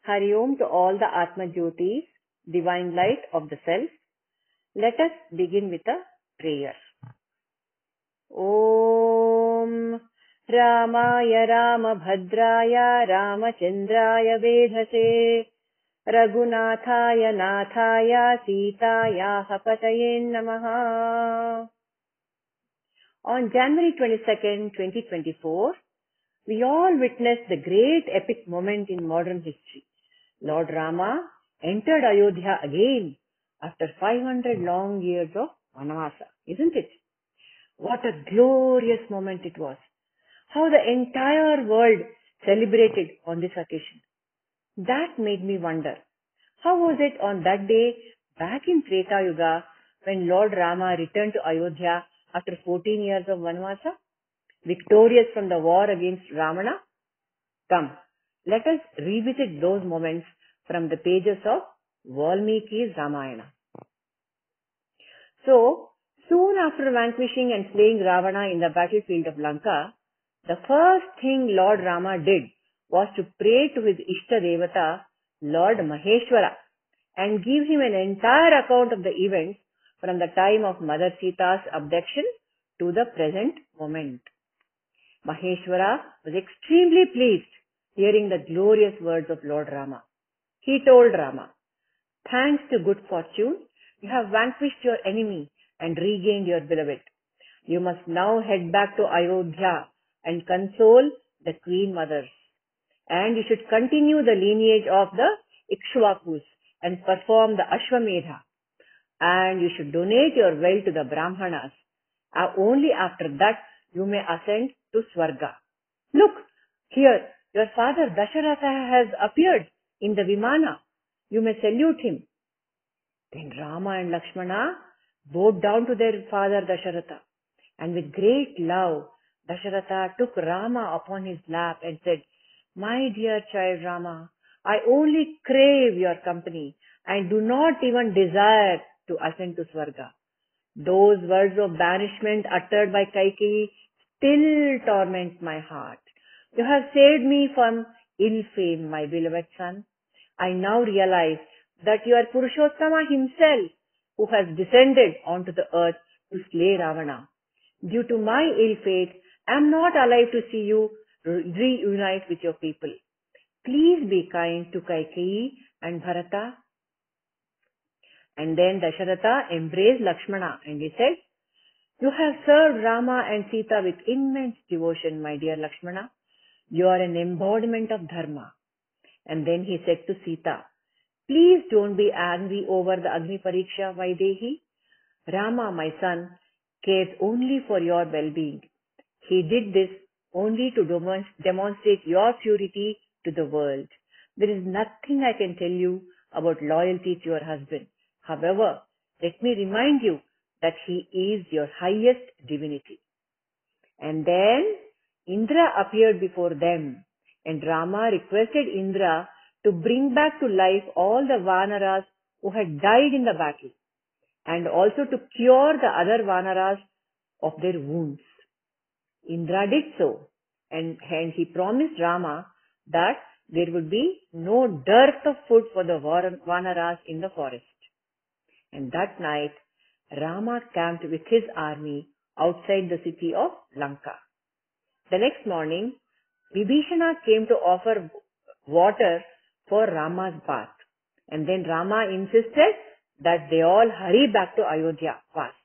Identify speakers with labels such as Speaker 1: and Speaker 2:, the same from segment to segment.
Speaker 1: Hari Om to all the Atma Jyotis, divine light of the self. Let us begin with a prayer. Om Ramaya Ramabhadraya Ramachandraya Vedhase Raghunathaya Nathaya Sitaya Hapataye Namaha. On January 22nd, 2024, we all witnessed the great epic moment in modern history. Lord Rama entered Ayodhya again after 500 long years of vanavasa, isn't it? What a glorious moment it was. How the entire world celebrated on this occasion. That made me wonder, how was it on that day back in Treta Yuga when Lord Rama returned to Ayodhya after 14 years of vanavasa, victorious from the war against Ravana? Come, let us revisit those moments from the pages of Valmiki's Ramayana. So, soon after vanquishing and slaying Ravana in the battlefield of Lanka, the first thing Lord Rama did was to pray to his Ishta Devata, Lord Maheshwara, and give him an entire account of the events from the time of Mother Sita's abduction to the present moment. Maheshwara was extremely pleased hearing the glorious words of Lord Rama. He told Rama, "Thanks to good fortune, you have vanquished your enemy and regained your beloved. You must now head back to Ayodhya and console the Queen Mothers. And you should continue the lineage of the Ikshvakus and perform the Ashwamedha. And you should donate your wealth to the Brahmanas. Only after that you may ascend to Swarga. Look, here your father Dasharatha has appeared in the Vimana. You may salute him." Then Rama and Lakshmana bowed down to their father Dasharatha. And with great love, Dasharatha took Rama upon his lap and said, "My dear child Rama, I only crave your company and do not even desire to ascend to Swarga." Those words of banishment uttered by Kaikeyi still torment my heart. You have saved me from ill fame, my beloved son. I now realize that you are Purushottama himself who has descended onto the earth to slay Ravana. Due to my ill fate, I am not alive to see you reunite with your people. Please be kind to Kaikeyi and Bharata. And then Dasharatha embraced Lakshmana and he said, "You have served Rama and Sita with immense devotion, my dear Lakshmana. You are an embodiment of Dharma." And then he said to Sita, "Please don't be angry over the Agni Pariksha, Vaidehi. Rama, my son, cares only for your well-being. He did this only to demonstrate your purity to the world. There is nothing I can tell you about loyalty to your husband. However, let me remind you that he is your highest divinity." And then Indra appeared before them, and Rama requested Indra to bring back to life all the Vanaras who had died in the battle, and also to cure the other Vanaras of their wounds. Indra did so, and he promised Rama that there would be no dearth of food for the Vanaras in the forest. And that night, Rama camped with his army outside the city of Lanka. The next morning, Vibhishana came to offer water for Rama's bath. And then Rama insisted that they all hurry back to Ayodhya fast.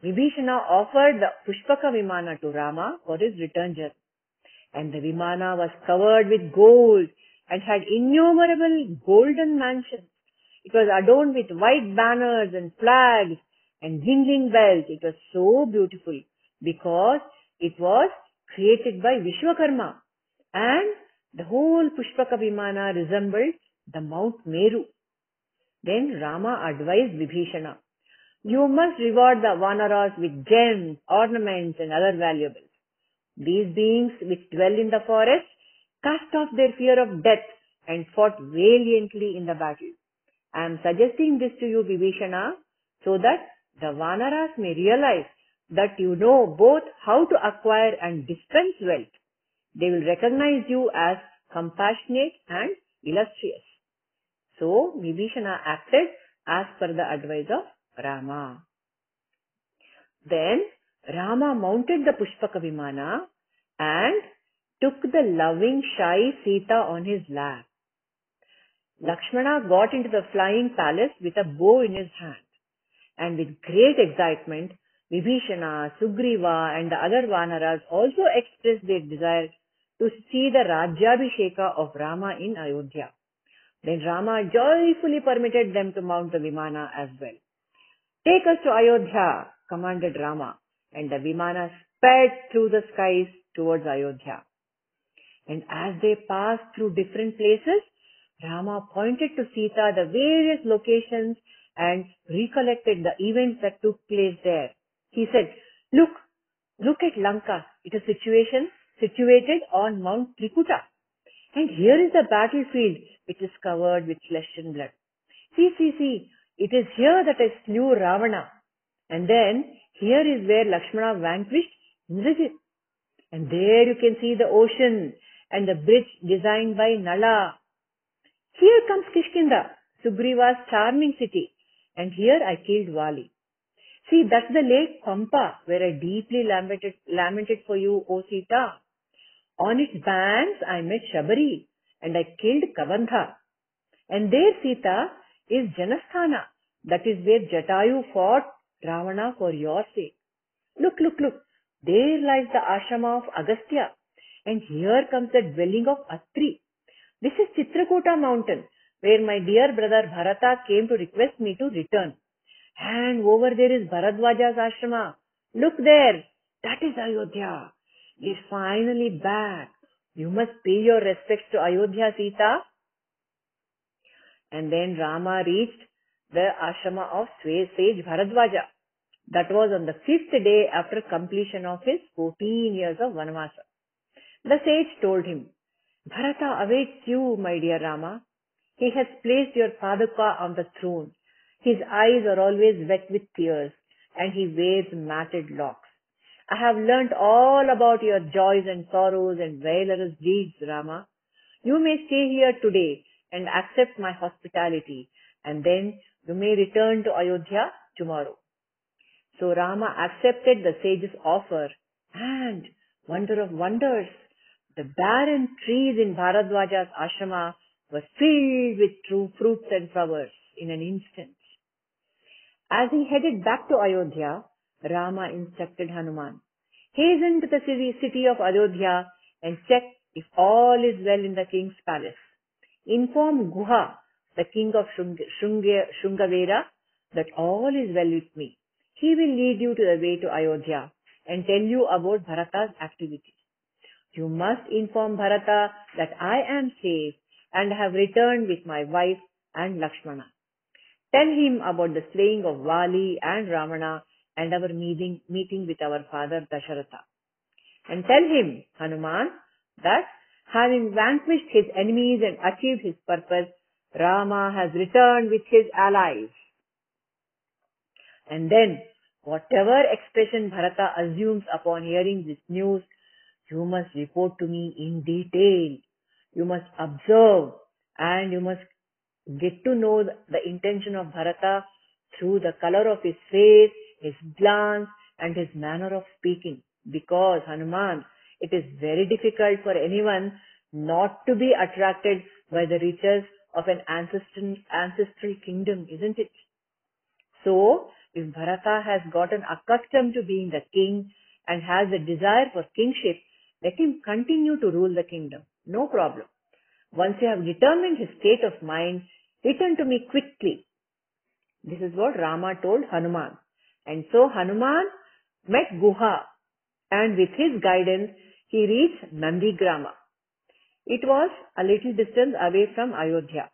Speaker 1: Vibhishana offered the Pushpaka Vimana to Rama for his return journey. And the Vimana was covered with gold and had innumerable golden mansions. It was adorned with white banners and flags and jingling bells. It was so beautiful because it was created by Vishwakarma. And the whole Pushpaka Vimana resembled the Mount Meru. Then Rama advised Vibhishana, "You must reward the Vanaras with gems, ornaments and other valuables. These beings which dwell in the forest cast off their fear of death and fought valiantly in the battle. I am suggesting this to you, Vibhishana, so that the Vanaras may realize that you know both how to acquire and dispense wealth. They will recognize you as compassionate and illustrious. So Vibhishana acted as per the advice of Rama. Then Rama mounted the Pushpaka Vimana and took the loving, shy Sita on his lap. Lakshmana got into the flying palace with a bow in his hand, and with great excitement, Vibhishana, Sugriva and the other Vanaras also expressed their desire to see the Rajyabhisheka of Rama in Ayodhya. Then Rama joyfully permitted them to mount the Vimana as well. "Take us to Ayodhya," commanded Rama, and the Vimana sped through the skies towards Ayodhya. And as they passed through different places, Rama pointed to Sita the various locations and recollected the events that took place there. He said, Look at Lanka. It is situated on Mount Trikuta. And here is the battlefield which is covered with flesh and blood. See, it is here that I slew Ravana. And then here is where Lakshmana vanquished Indrajit. And there you can see the ocean and the bridge designed by Nala. Here comes Kishkinda, Sugriva's charming city. And here I killed Vali. See, that's the lake Pampa, where I deeply lamented for you, O Sita. On its banks I met Shabari, and I killed Kavandha. And there, Sita, is Janasthana. That is where Jatayu fought Ravana for your sake. Look. There lies the ashrama of Agastya. And here comes the dwelling of Atri. This is Chitrakuta mountain, where my dear brother Bharata came to request me to return. And over there is Bharadwaja's ashrama. Look there. That is Ayodhya. He's finally back. You must pay your respects to Ayodhya, Sita. And then Rama reached the ashrama of sage Bharadwaja. That was on the 5th day after completion of his 14 years of vanavasa. The sage told him, Bharata awaits you, my dear Rama. He has placed your Paduka on the throne. His eyes are always wet with tears, and he wears matted locks. I have learnt all about your joys and sorrows and valorous deeds, Rama. You may stay here today and accept my hospitality, and then you may return to Ayodhya tomorrow. So Rama accepted the sage's offer, and, wonder of wonders, the barren trees in Bharadwaja's ashrama were filled with true fruits and flowers in an instant. As he headed back to Ayodhya, Rama instructed Hanuman, hasten to the city of Ayodhya and check if all is well in the king's palace. Inform Guha, the king of Shungavera, that all is well with me. He will lead you to the way to Ayodhya and tell you about Bharata's activities. You must inform Bharata that I am safe and have returned with my wife and Lakshmana. Tell him about the slaying of Vali and Ravana and our meeting with our father Dasharatha. And tell him, Hanuman, that having vanquished his enemies and achieved his purpose, Rama has returned with his allies. And then, whatever expression Bharata assumes upon hearing this news, you must report to me in detail. You must observe and you must get to know the intention of Bharata through the color of his face, his glance and his manner of speaking. Because, Hanuman, it is very difficult for anyone not to be attracted by the riches of an ancestral kingdom, isn't it? So, if Bharata has gotten accustomed to being the king and has a desire for kingship, let him continue to rule the kingdom. No problem. Once you have determined his state of mind, return to me quickly. This is what Rama told Hanuman. And so Hanuman met Guha, and with his guidance, he reached Nandigrama. It was a little distance away from Ayodhya.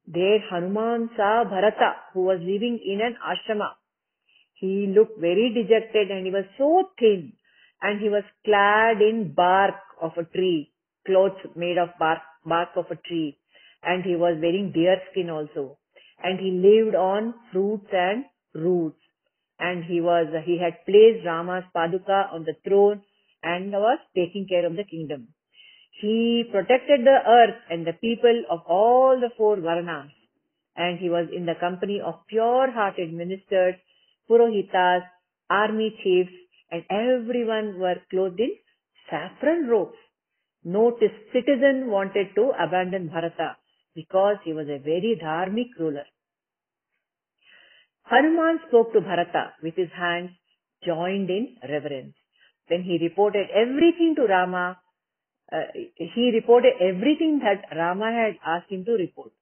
Speaker 1: There Hanuman saw Bharata, who was living in an ashrama. He looked very dejected and he was so thin, and he was clad in bark of a tree, clothes made of bark of a tree, and he was wearing deer skin also, and he lived on fruits and roots, and he had placed Rama's Paduka on the throne and was taking care of the kingdom. He protected the earth and the people of all the four Varnas, and he was in the company of pure-hearted ministers, Purohitas, army chiefs, and everyone were clothed in saffron robes. No citizen wanted to abandon Bharata because he was a very dharmic ruler. Hanuman spoke to Bharata with his hands joined in reverence. Then he reported everything to Rama. He reported everything that Rama had asked him to report.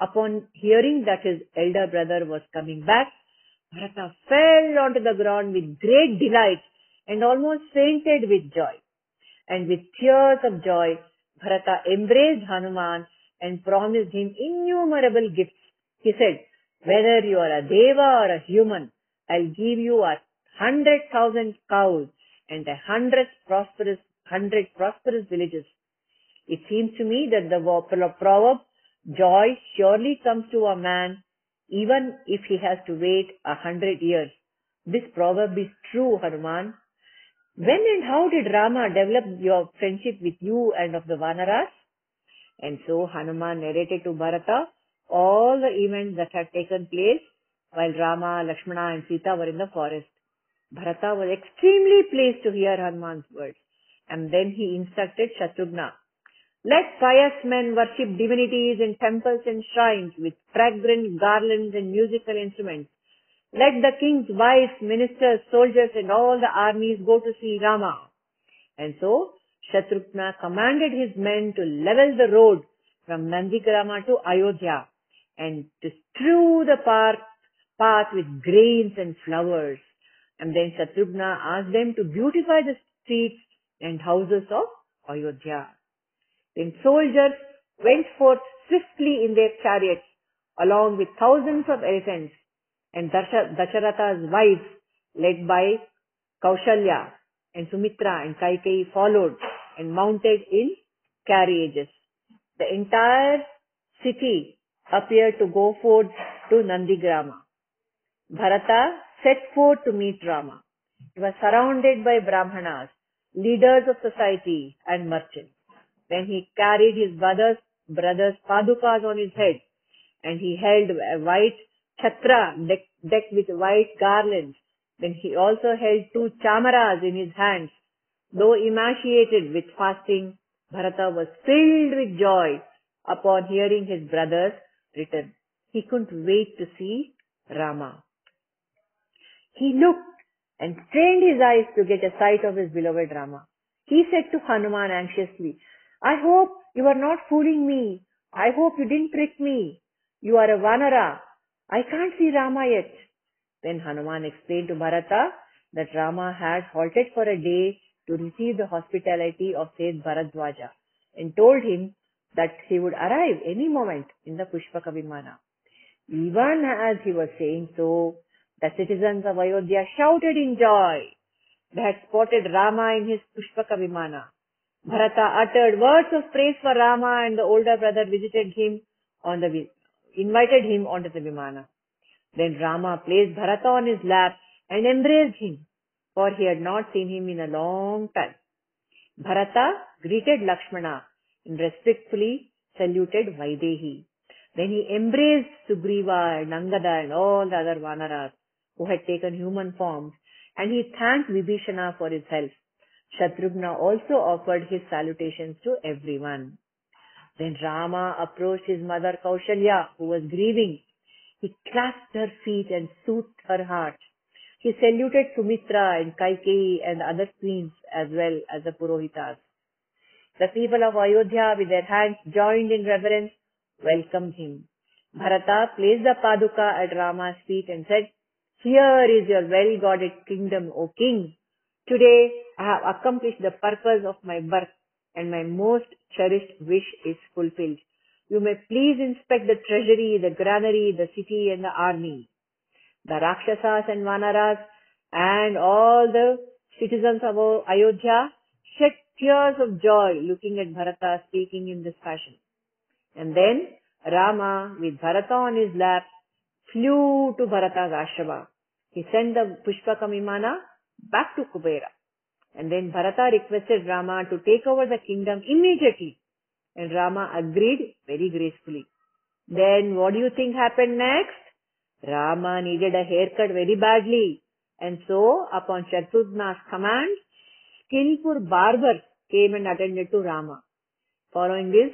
Speaker 1: Upon hearing that his elder brother was coming back, Bharata fell onto the ground with great delight and almost fainted with joy. And with tears of joy, Bharata embraced Hanuman and promised him innumerable gifts. He said, "Whether you are a deva or a human, I'll give you 100,000 cows and 100 prosperous villages." It seems to me that the proverb, "Joy surely comes to a man even if he has to wait 100 years." This proverb is true, Hanuman. When and how did Rama develop your friendship with you and of the Vanaras? And so Hanuman narrated to Bharata all the events that had taken place while Rama, Lakshmana and Sita were in the forest. Bharata was extremely pleased to hear Hanuman's words, and then he instructed Shatrughna, "Let pious men worship divinities in temples and shrines with fragrant garlands and musical instruments. Let the king's wives, ministers, soldiers and all the armies go to see Rama." And so Shatrughna commanded his men to level the road from Nandigrama to Ayodhya and to strew the path with grains and flowers. And then Shatrughna asked them to beautify the streets and houses of Ayodhya. Then soldiers went forth swiftly in their chariots along with thousands of elephants, and Dasharatha's wives, led by Kaushalya and Sumitra and Kaikeyi, followed and mounted in carriages. The entire city appeared to go forth to Nandigrama. Bharata set forth to meet Rama. He was surrounded by Brahmanas, leaders of society and merchants. Then he carried his brother's padukas on his head, and he held a white chhatra decked with white garlands. Then he also held 2 chamaras in his hands. Though emaciated with fasting, Bharata was filled with joy upon hearing his brother's return. He couldn't wait to see Rama. He looked and strained his eyes to get a sight of his beloved Rama. He said to Hanuman anxiously, "I hope you are not fooling me. I hope you didn't trick me. You are a Vanara. I can't see Rama yet." Then Hanuman explained to Bharata that Rama had halted for a day to receive the hospitality of Seth Bharadwaja and told him that he would arrive any moment in the Pushpaka Vimana. Even as he was saying so, the citizens of Ayodhya shouted in joy. They had spotted Rama in his Pushpaka Vimana. Bharata uttered words of praise for Rama, and the older brother invited him onto the Vimana. Then Rama placed Bharata on his lap and embraced him, for he had not seen him in a long time. Bharata greeted Lakshmana and respectfully saluted Vaidehi. Then he embraced Sugriva and Angada and all the other Vanaras who had taken human forms, and he thanked Vibhishana for his help. Shatrughna also offered his salutations to everyone. Then Rama approached his mother Kaushalya, who was grieving. He clasped her feet and soothed her heart. He saluted Sumitra and Kaikeyi and the other queens as well as the Purohitas. The people of Ayodhya, with their hands joined in reverence, welcomed him. Bharata placed the paduka at Rama's feet and said, "Here is your well-guarded kingdom, O king. Today I have accomplished the purpose of my birth, and my most cherished wish is fulfilled. You may please inspect the treasury, the granary, the city and the army." The Rakshasas and Vanaras and all the citizens of Ayodhya shed tears of joy looking at Bharata speaking in this fashion. And then Rama, with Bharata on his lap, flew to Bharata's ashrama. He sent the Pushpaka Vimana back to Kubera. And then Bharata requested Rama to take over the kingdom immediately. And Rama agreed very gracefully. Then what do you think happened next? Rama needed a haircut very badly. And so, upon Shatrughna's command, skillful barbers came and attended to Rama. Following this,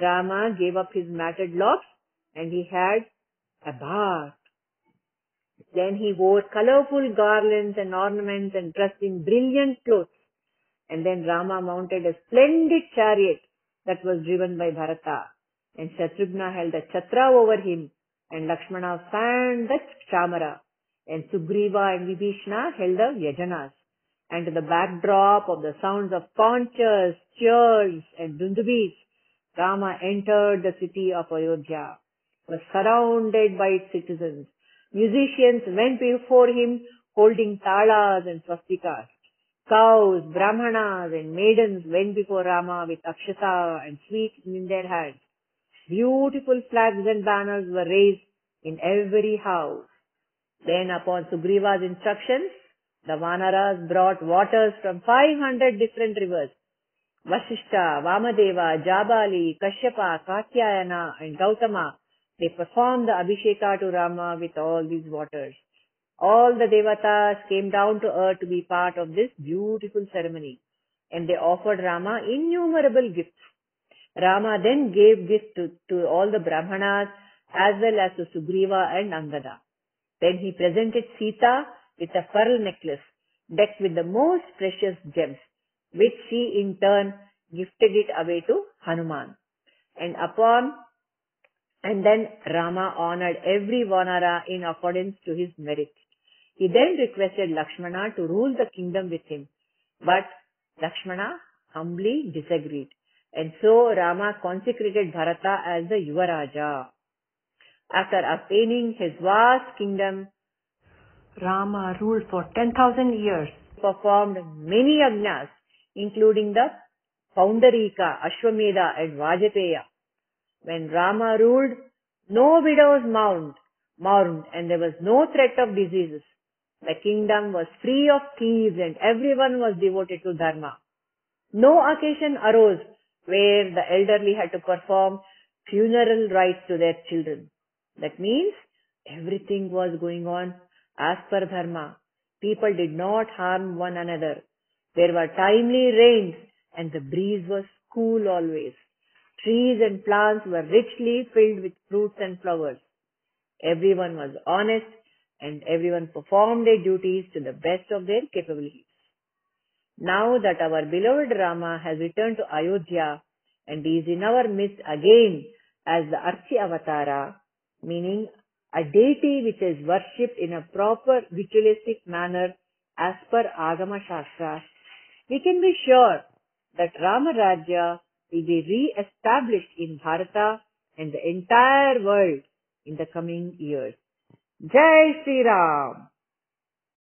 Speaker 1: Rama gave up his matted locks and he had a bath. Then he wore colorful garlands and ornaments and dressed in brilliant clothes. And then Rama mounted a splendid chariot that was driven by Bharata. And Shatrughna held a chatra over him, and Lakshmana fanned the chamara, and Sugriva and Vibhishna held the yajanas. And to the backdrop of the sounds of conches, cheers, and dundubis, Rama entered the city of Ayodhya, was surrounded by its citizens. Musicians went before him holding talas and swastikas. Cows, brahmanas, and maidens went before Rama with akshata and sweets in their hands. Beautiful flags and banners were raised in every house. Then upon Sugriva's instructions, the Vanaras brought waters from 500 different rivers. Vasishta, Vamadeva, Jabali, Kashyapa, Katyayana, and Gautama, they performed the Abhisheka to Rama with all these waters. All the devatas came down to earth to be part of this beautiful ceremony, and they offered Rama innumerable gifts. Rama then gave gifts to all the brahmanas as well as to Sugriva and Angada. Then he presented Sita with a pearl necklace decked with the most precious gems, which she in turn gifted it away to Hanuman. And then Rama honored every Vanara in accordance to his merit. He then requested Lakshmana to rule the kingdom with him, but Lakshmana humbly disagreed. And so Rama consecrated Bharata as the Yuvaraja. After obtaining his vast kingdom, Rama ruled for 10,000 years, performed many yajnas, including the Paundarika, Ashwamedha and Vajapeya. When Rama ruled, no widows mourned, and there was no threat of diseases. The kingdom was free of thieves and everyone was devoted to dharma. No occasion arose where the elderly had to perform funeral rites to their children. That means everything was going on as per dharma. People did not harm one another. There were timely rains and the breeze was cool always. Trees and plants were richly filled with fruits and flowers. Everyone was honest and everyone performed their duties to the best of their capabilities. Now that our beloved Rama has returned to Ayodhya and is in our midst again as the Archi Avatara, meaning a deity which is worshipped in a proper ritualistic manner as per Agama Shastra, we can be sure that Rama Rajya will be re-established in Bharata and the entire world in the coming years. Jai Shri Ram!